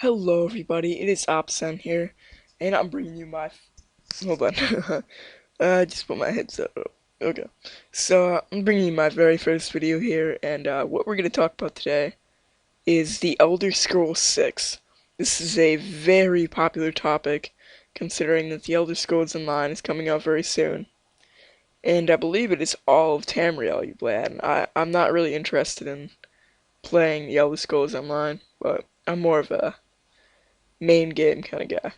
Hello everybody, it is Opcents here, and I'm bringing you my... Hold on. Just put my headset up. Okay. I'm bringing you my very first video here, and what we're going to talk about today is the Elderscrolls VI. This is a very popular topic, considering that the Elder Scrolls Online is coming out very soon. And I believe it is all of Tamriel you play at, and I'm not really interested in playing the Elder Scrolls Online, but I'm more of a main game kind of guy.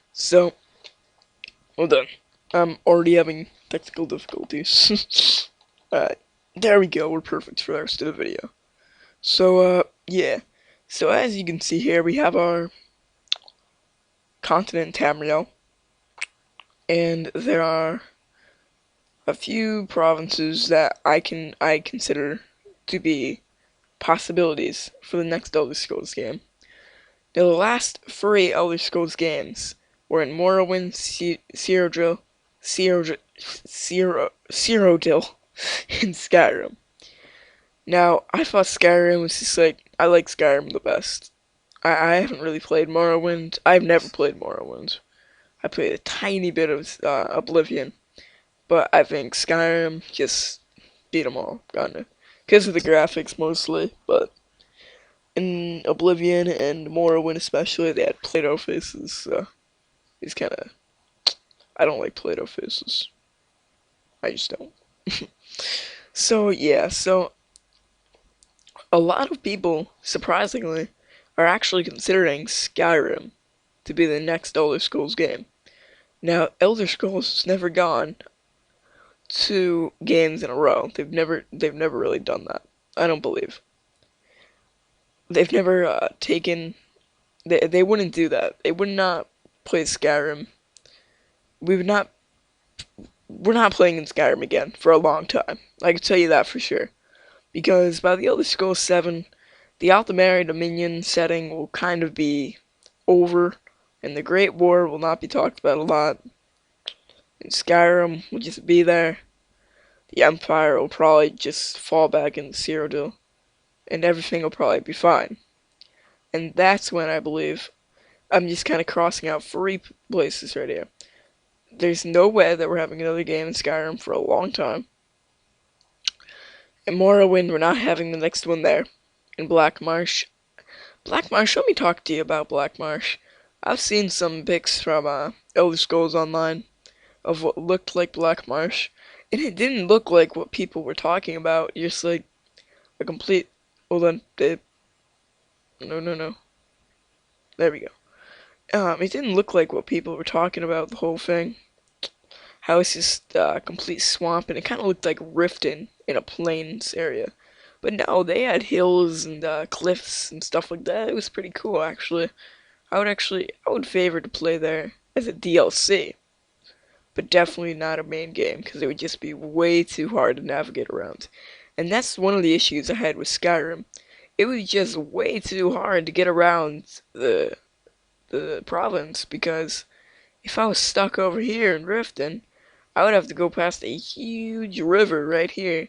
Hold on. I'm already having technical difficulties. Alright, there we go. We're perfect for the rest of the video. Yeah. So, as you can see here, we have our continent Tamriel, and there are a few provinces that I consider to be possibilities for the next Elder Scrolls game. Now, the last 3 Elder Scrolls games were in Morrowind, Cyrodiil, and Skyrim. Now, I thought Skyrim was just like, I like Skyrim the best. I haven't really played Morrowind. I've never played Morrowind. I played a tiny bit of Oblivion, but I think Skyrim just beat them all, kinda. Because of the graphics mostly, but in Oblivion and Morrowind especially, they had Play-Doh faces, so it's kinda... I don't like Play-Doh faces. I just don't. So a lot of people, surprisingly, are actually considering Skyrim to be the next Elder Scrolls game. Now, Elder Scrolls has never gone 2 games in a row. They've never really done that. I don't believe. They've never taken. They wouldn't do that. They would not play Skyrim. We would not. We're not playing in Skyrim again for a long time. I can tell you that for sure. Because by the Elder Scrolls VII, the Altamari Dominion setting will kind of be over, and the Great War will not be talked about a lot. And Skyrim will just be there. The Empire will probably just fall back into Cyrodiil, and everything will probably be fine. And that's when I believe I'm just kind of crossing out 3 places right here. There's no way that we're having another game in Skyrim for a long time. In Morrowind, we're not having the next one there. In Black Marsh, let me talk to you about Black Marsh. I've seen some pics from Elder Scrolls Online of what looked like Black Marsh, and it didn't look like what people were talking about. Just like a complete. Hold on, babe. No, no, no. There we go. It didn't look like what people were talking about. The whole thing. How it's just complete swamp, and it kind of looked like Riften in a plains area. But no, they had hills and cliffs and stuff like that. It was pretty cool, actually. I would favor to play there as a DLC, but definitely not a main game because it would just be way too hard to navigate around. And that's one of the issues I had with Skyrim. It was just way too hard to get around the province because if I was stuck over here in Riften, I would have to go past a huge river right here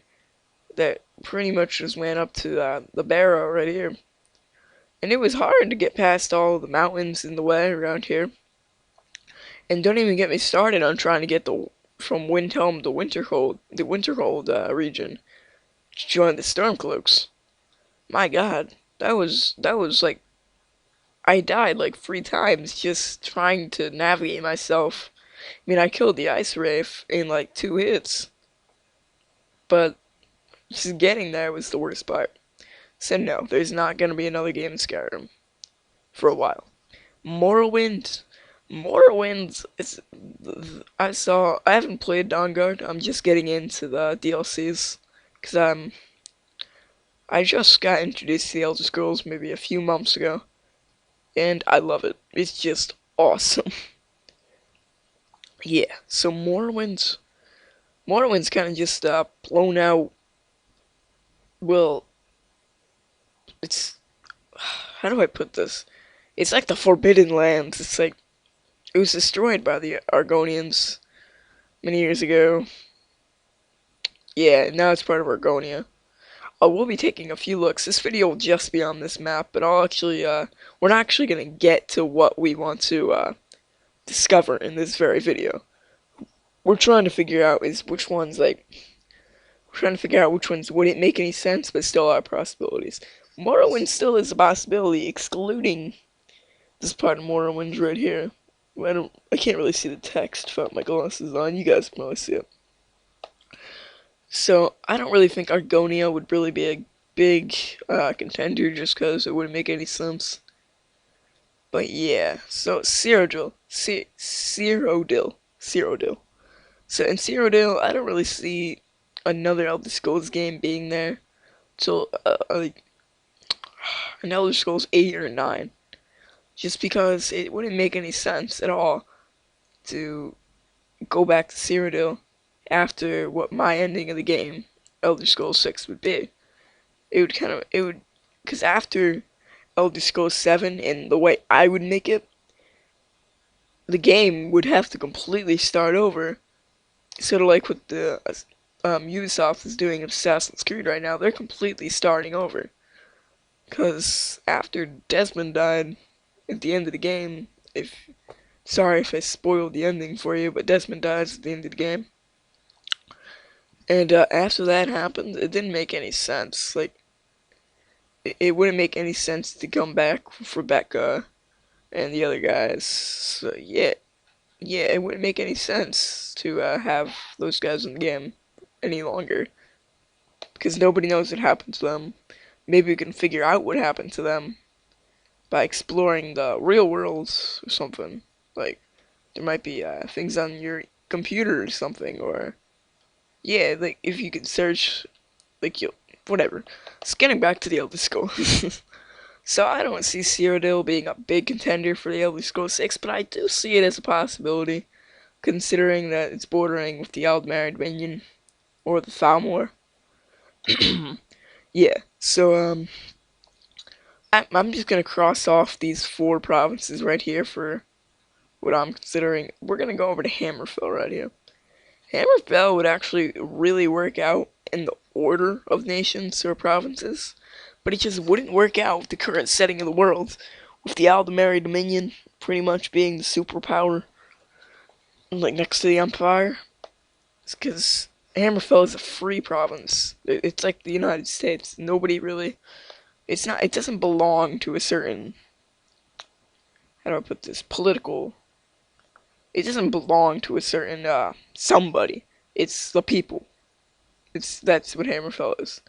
that pretty much just went up to the Barrow right here. And it was hard to get past all the mountains in the way around here. And don't even get me started on trying to get from Windhelm to the Winterhold region to join the Stormcloaks. My God, that was like I died like 3 times just trying to navigate myself. I mean, I killed the Ice Wraith in like 2 hits, but just getting there was the worst part. So no, there's not gonna be another game in Skyrim for a while. Morrowind, Morrowind is. I haven't played Dawnguard. I'm just getting into the DLCs because I just got introduced to the Elder Scrolls maybe a few months ago, and I love it. It's just awesome. Yeah. So Morrowind's kind of just blown out. Well, it's how do I put this? It's like the Forbidden Lands. It's like it was destroyed by the Argonians many years ago. Yeah, now it's part of Argonia. We'll be taking a few looks. This video will just be on this map, but we're not actually gonna get to what we want to discover in this very video. We're trying to figure out we're trying to figure out which ones wouldn't make any sense, but still are possibilities. Morrowind still is a possibility, excluding this part of Morrowind right here. I can't really see the text without my glasses on. You guys can probably see it. So I don't really think Argonia would really be a big contender just because it wouldn't make any sense. But yeah, so Cyrodiil. So in Cyrodiil, I don't really see another Elder Scrolls game being there till like an Elder Scrolls 8 or 9. Just because it wouldn't make any sense at all to go back to Cyrodiil after what my ending of the game, Elder Scrolls VI, would be. Because after Elder Scrolls VII and the way I would make it, the game would have to completely start over. Sort of like what the Ubisoft is doing in Assassin's Creed right now. They're completely starting over. Because after Desmond died at the end of the game, sorry if I spoiled the ending for you, but Desmond dies at the end of the game. And after that happened, it didn't make any sense. Like, it wouldn't make any sense to come back for Rebecca and the other guys. So yeah, it wouldn't make any sense to have those guys in the game any longer. Because nobody knows what happened to them. Maybe we can figure out what happened to them by exploring the real world or something. Like, there might be things on your computer or something, or yeah, like if you could search, like whatever. Just getting back to the Elder Scrolls. So I don't see Cyrodiil being a big contender for the Elder Scrolls 6, but I do see it as a possibility, considering that it's bordering with the Aldmeri Dominion or the Thalmor. Yeah, so I'm just gonna cross off these 4 provinces right here for what I'm considering. We're gonna go over to Hammerfell right here. Hammerfell would actually really work out in the order of nations or provinces, but it just wouldn't work out with the current setting of the world, with the Aldmeri Dominion pretty much being the superpower, like next to the Empire. It's because Hammerfell is a free province. It's like the United States. Nobody really. It's not. It doesn't belong to a certain. How do I put this? Political. It doesn't belong to a certain somebody. It's the people. That's what Hammerfell is.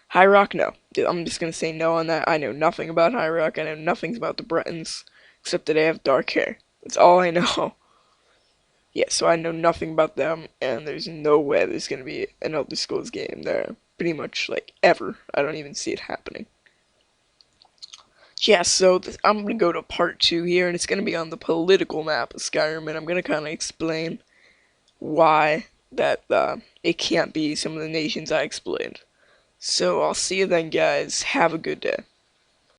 High Rock, no. I'm just gonna say no on that. I know nothing about High Rock. I know nothing about the Bretons, except that they have dark hair. That's all I know. Yeah, so I know nothing about them, and there's no way there's gonna be an Elder Scrolls game there. Pretty much, like, ever. I don't even see it happening. Yeah, so I'm gonna go to part 2 here, and it's gonna be on the political map of Skyrim, and I'm gonna kind of explain why that it can't be some of the nations I explained. So I'll see you then, guys. Have a good day.